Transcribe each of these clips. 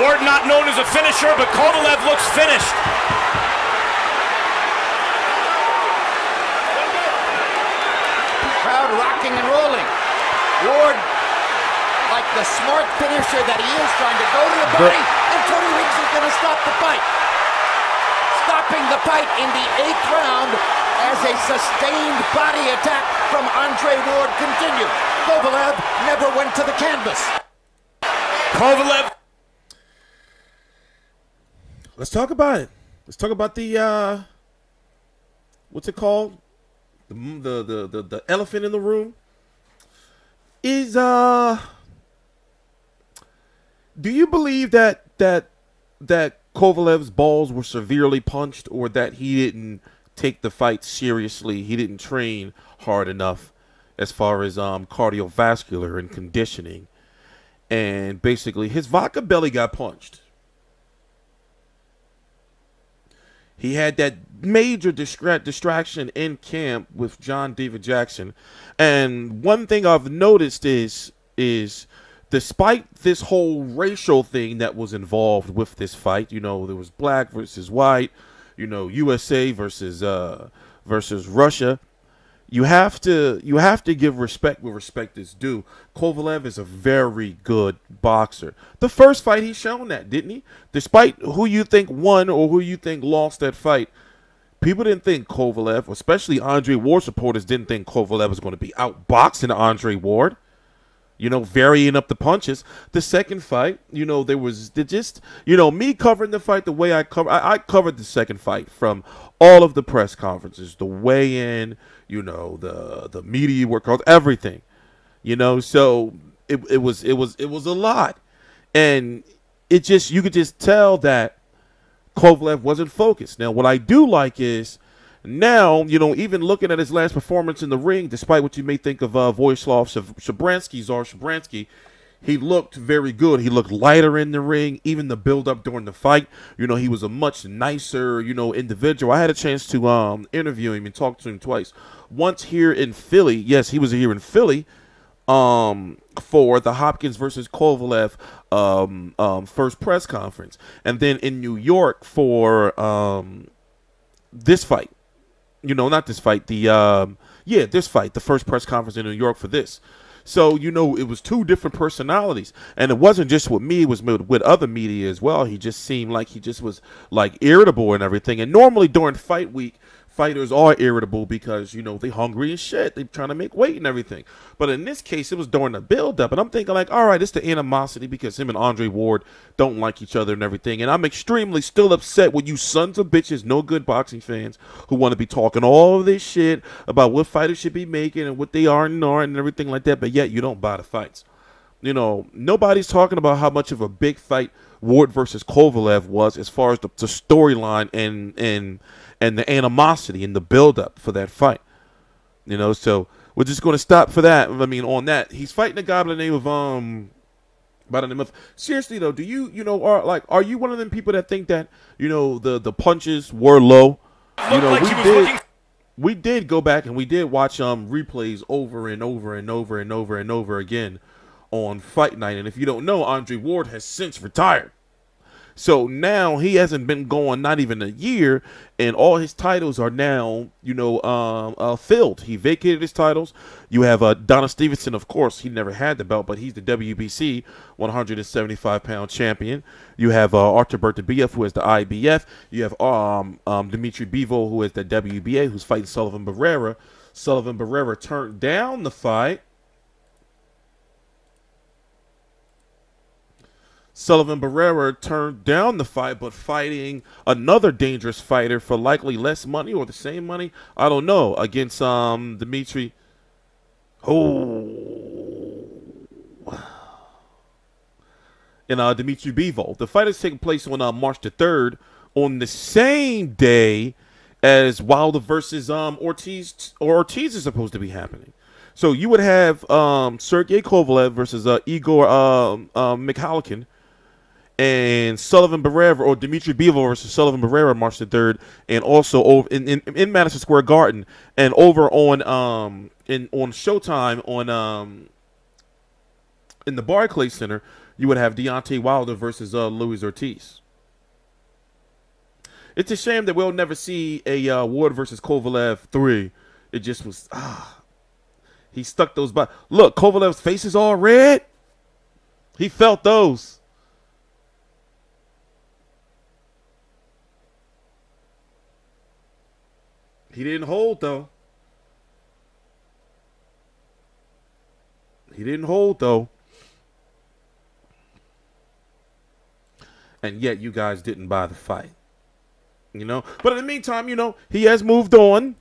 Ward not known as a finisher, but Kovalev looks finished. Crowd rocking and rolling. Ward, like the smart finisher that he is, trying to go to the body, and Tony Weeks is going to stop the fight. Stopping the fight in the 8th round as a sustained body attack from Andre Ward continued. Kovalev never went to the canvas. Kovalev. Let's talk about it. Let's talk about the what's it called? The elephant in the room. Is do you believe that Kovalev's balls were severely punched, or that he didn't take the fight seriously? He didn't train hard enough as far as cardiovascular and conditioning, and basically his vodka belly got punched. He had that major distraction in camp with John David Jackson. And one thing I've noticed is despite this whole racial thing that was involved with this fight, there was black versus white, USA versus Russia. You have to give respect where respect is due. Kovalev is a very good boxer. The first fight he shown that, didn't he? Despite who you think won or who you think lost that fight, people didn't think Kovalev, especially Andre Ward supporters, didn't think Kovalev was going to be outboxing Andre Ward. Varying up the punches. The second fight, me covering the fight the way I covered the second fight from all of the press conferences, the weigh-in, the media workouts, everything. So it was a lot. And you could just tell that Kovalev wasn't focused. Now, what I do like is now, even looking at his last performance in the ring, despite what you may think of Vojislav Shabransky, he looked very good. He looked lighter in the ring, even the build-up during the fight. He was a much nicer, individual. I had a chance to interview him and talk to him twice. Once here in Philly. Yes, he was here in Philly for the Hopkins versus Kovalev first press conference. And then in New York for this fight. Not this fight, this fight, the first press conference in New York for this. So, it was two different personalities. And it wasn't just with me, it was with other media as well. He just seemed like he just was, irritable and everything. And normally during fight week, fighters are irritable because, they hungry as shit. They trying to make weight and everything. But in this case, it was during the build-up. And I'm thinking all right, it's the animosity because him and Andre Ward don't like each other and everything. And I'm extremely still upset with you sons of bitches, no good boxing fans who want to be talking all of this shit about what fighters should be making and what they are and aren't and everything like that. But yet you don't buy the fights. Nobody's talking about how much of a big fight Ward versus Kovalev was as far as the storyline and the animosity and the build-up for that fight. So we're just going to stop for that. On that, he's fighting a guy by the name of seriously though, do you are you one of them people that think that the punches were low? We did go back and we did watch replays over and over and over and over and over again on Fight Night. And if you don't know, Andre Ward has since retired. So now he hasn't been going not even a year, and all his titles are now, filled. He vacated his titles. You have Donna Stevenson, of course. He never had the belt, but he's the WBC 175-pound champion. You have Artur Beterbiev, who is the IBF. You have Dmitry Bivol, who is the WBA, who's fighting Sullivan Barrera. Sullivan Barrera turned down the fight. Sullivan Barrera turned down the fight, but fighting another dangerous fighter for likely less money or the same money, I don't know, against Dmitry. And Dmitry Bivol. The fight is taking place on March the 3rd, on the same day as Wilder versus Ortiz. Ortiz is supposed to be happening. So you would have Sergey Kovalev versus Igor Mikhalkin. And Sullivan Barrera, or Dmitry Bivol versus Sullivan Barrera, March the 3rd, and also over in Madison Square Garden, and over on Showtime on in the Barclays Center, you would have Deontay Wilder versus Luis Ortiz. It's a shame that we'll never see a Ward versus Kovalev 3. It just was, he stuck those by. Look, Kovalev's face is all red. He felt those. He didn't hold, though. He didn't hold, though. And yet you guys didn't buy the fight. You know? But in the meantime, you know, he has moved on.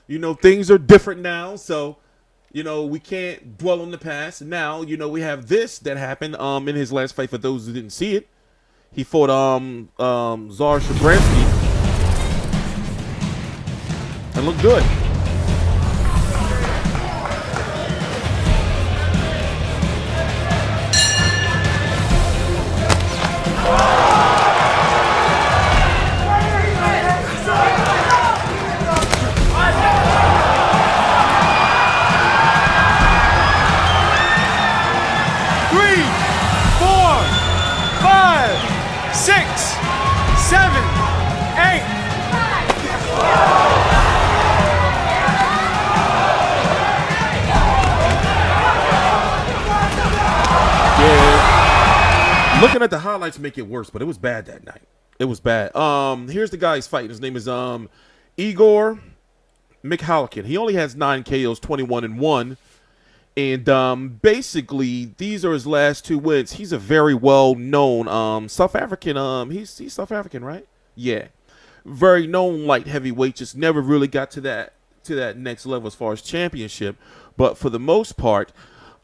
You know, things are different now. So, you know, we can't dwell on the past. Now, you know, we have this that happened in his last fight for those who didn't see it. He fought Czar Shabransky. And looked good. Looking at the highlights make it worse, but it was bad that night. It was bad. Here's the guy he's fighting. His name is Igor Mikhalkin. He only has 9 KOs, 21-1. And basically, these are his last 2 wins. He's a very well-known South African. He's South African, right? Yeah. Very known light heavyweight. Just never really got to that next level as far as championship. But for the most part,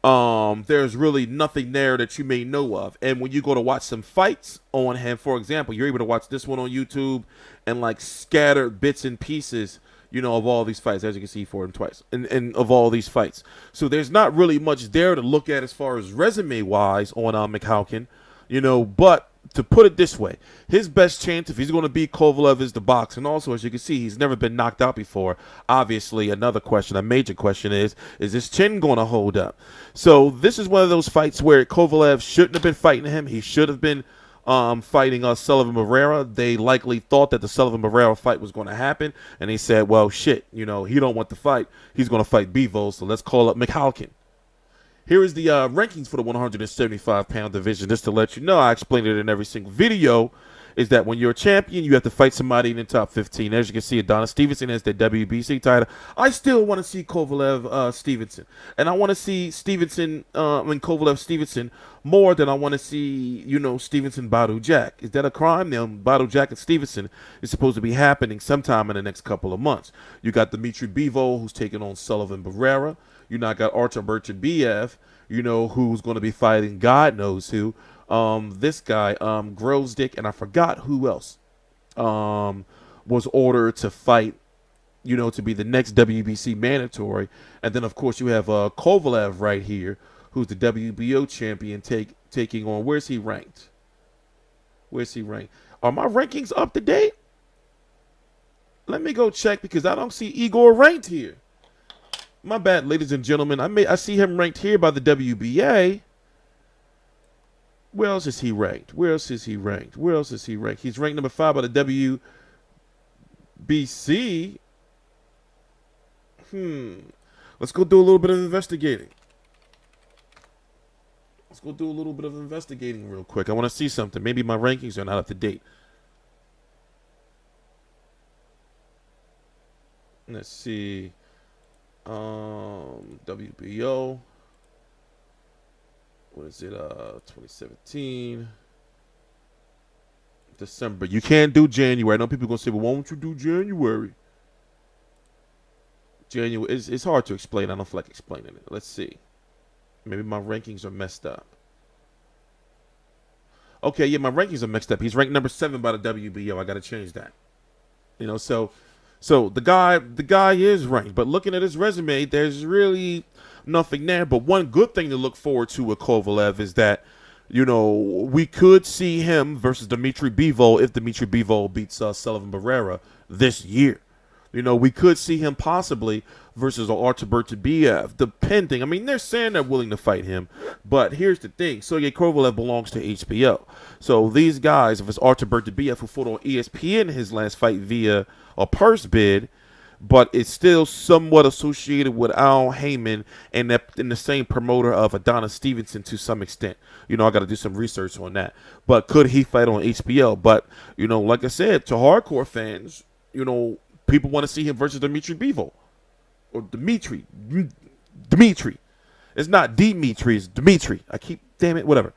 there's really nothing there that you may know of. And when you go to watch some fights on him, for example, you're able to watch this one on YouTube and like scattered bits and pieces, you know, of all these fights, as you can see for him twice, and of all these fights. So there's not really much there to look at as far as resume-wise on Mikhalkin, you know, but to put it this way, his best chance if he's going to beat Kovalev is the box. And also, as you can see, he's never been knocked out before. Obviously, another question, a major question is his chin going to hold up? So this is one of those fights where Kovalev shouldn't have been fighting him. He should have been fighting Sullivan Barrera. They likely thought that the Sullivan Barrera fight was going to happen. And he said, well, shit, you know, he don't want the fight. He's going to fight Bivol, so let's call up Mikhalkin. Here is the rankings for the 175-pound division. Just to let you know, I explained it in every single video, is that when you're a champion, you have to fight somebody in the top 15. As you can see, Adonis Stevenson has the WBC title. I still want to see Kovalev Stevenson. And I want to see Kovalev Stevenson more than I want to see, you know, Stevenson Badu Jack. Is that a crime? Now, Badu Jack and Stevenson is supposed to be happening sometime in the next couple of months. You got Dmitry Bivol, who's taking on Sullivan Barrera. You now got Artur Beterbiev, you know, who's going to be fighting God knows who. This guy, Grosdick, and I forgot who else was ordered to fight, you know, to be the next WBC mandatory. And then, of course, you have Kovalev right here, who's the WBO champion, taking on, where's he ranked? Where's he ranked? Are my rankings up to date? Let me go check because I don't see Igor ranked here. My bad, ladies and gentlemen. I see him ranked here by the WBA. Where else is he ranked? Where else is he ranked? Where else is he ranked? He's ranked number 5 by the WBC. Let's go do a little bit of investigating. Let's go do a little bit of investigating real quick. I want to see something. Maybe my rankings are not up to date. Let's see. WBO. What is it? 2017. December. You can't do January. I know people are going to say, well, why won't you do January? January. It's hard to explain. I don't feel like explaining it. Let's see. Maybe my rankings are messed up. Okay, yeah, my rankings are mixed up. He's ranked number 7 by the WBO. I got to change that. You know, so the guy is ranked, but looking at his resume, there's really nothing there. But one good thing to look forward to with Kovalev is that, you know, we could see him versus Dmitry Bivol if Dmitry Bivol beats Sullivan Barrera this year. You know, we could see him possibly versus Artur Beterbiev, depending. I mean, they're saying they're willing to fight him, but here's the thing. Sergey Kovalev belongs to HBO. So these guys, if it's Artur Beterbiev who fought on ESPN in his last fight via a purse bid, but it's still somewhat associated with Al Heyman and the same promoter of Adonis Stevenson to some extent. You know, I got to do some research on that. But could he fight on HBO? But, you know, like I said, to hardcore fans, you know, people want to see him versus Dmitry Bivol. Or Dmitry. It's not Dmitry, it's Dmitry. Damn it, whatever.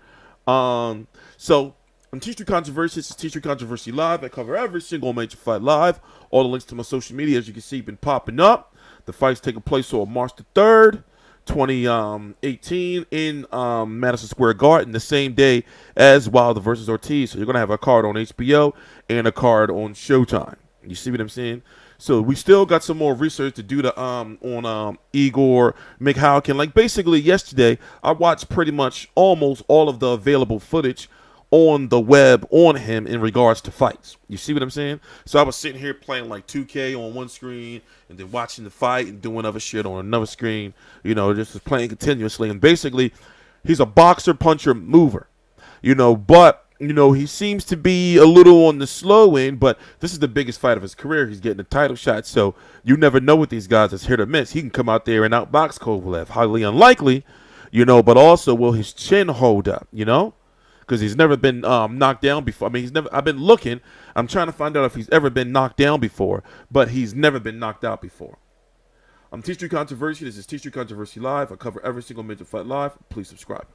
So, on TstreeT Controversy, this is TstreeT Controversy Live. I cover every single major fight live. All the links to my social media, as you can see, been popping up. The fight's taking place on March the 3rd, 2018 in Madison Square Garden, the same day as Wilder versus Ortiz. So you're going to have a card on HBO and a card on Showtime. You see what I'm saying? So we still got some more research to do on Igor Mikhalkin. Like basically yesterday, I watched pretty much almost all of the available footage on the web on him in regards to fights. You see what I'm saying? So I was sitting here playing like 2K on one screen and then watching the fight and doing other shit on another screen. You know, just playing continuously. And basically, he's a boxer, puncher, mover. You know, but you know, he seems to be a little on the slow end, but this is the biggest fight of his career. He's getting a title shot, so you never know with these guys. It's hit or miss. He can come out there and outbox Kovalev. Highly unlikely, you know, but also will his chin hold up, you know? Because he's never been knocked down before. I mean, I've been looking. I'm trying to find out if he's ever been knocked down before, but he's never been knocked out before. I'm TstreeT Controversy. This is TstreeT Controversy Live. I cover every single major fight live. Please subscribe.